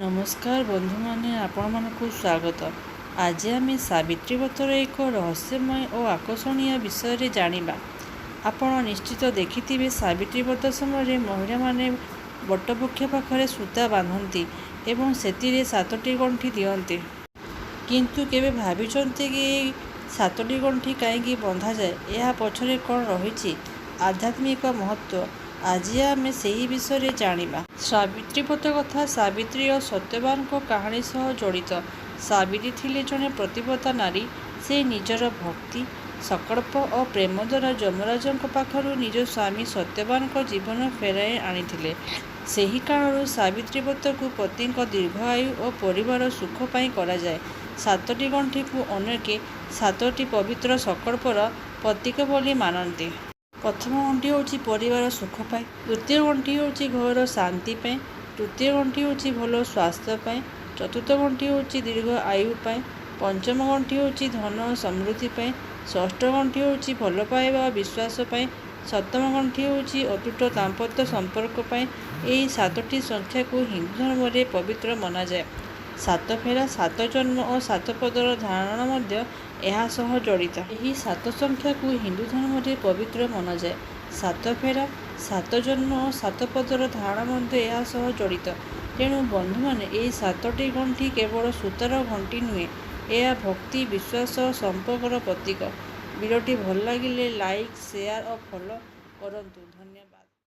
नमस्कार बंधु माने आपण को स्वागत। आज आम सावित्री व्रतर एक रहस्यमय और आकर्षणीय विषय रे जानिबा। आपण निश्चित देखिथिबे सावित्री व्रत समय महिला माने बटवृक्ष पाखरे सूता बांधती एवं सेतिरे 7टी गंठी दियंती। किंतु केबे भाबिचंती कि 7टी गंठी काईकि बंधा जाए, यह पछरे कौन रही आध्यात्मिक महत्व। आज आम से विषय जानिबा। सावित्री व्रत कथा सावित्री और सत्यवान को कहानी सह जड़ित। सावित्री थिले जड़े प्रतिव्रता नारी। से निजर भक्ति संकल्प और प्रेम द्वारा यमराजों पाखरु निज स्वामी सत्यवान को जीवन फेराई आनिथिले। सेही कारणु सावित्री व्रत को पति दीर्घायु और परिवार सुख पाई करा जाए। 7टी गंठी को अनेके 7टी पवित्र संकल्पर प्रतीक बोली मानती। प्रथम गंठी हूँ परिवार सुख पाए, द्वितीय गंठी हूँ घर शांति पाए, तृतीय गंठी हूँ भल स्वास्थ्य पाए, चतुर्थ गंठी हूँ दीर्घ आयु पाए, पंचम गंठी हूँ धन समृद्धि पाए, षष्ठ गंठी हूँ भल पाइबा विश्वास पाए, सप्तम गंठी हूँ अटूट दाम्पत्य संपर्क पाए। यही 7टी संख्या को हिंदू धर्म में पवित्र मना जाए। 7 फेरा 7 जन्म और 7 पदर धारणा मध्य यह सह जड़ित। यही 7 संख्या को हिंदू धर्म में पवित्र मना जाए। 7 फेरा 7 जन्म और 7 पदर धारणा मध्य यह सह जड़ित। तेणु बंधु मैंने यही 7टी गंठी केवल सूतार घंटी नुहे, यह भक्ति विश्वास और संपर्कर प्रतीक। वीडियोटी भल लगिले लाइक शेयर और फॉलो करंतु।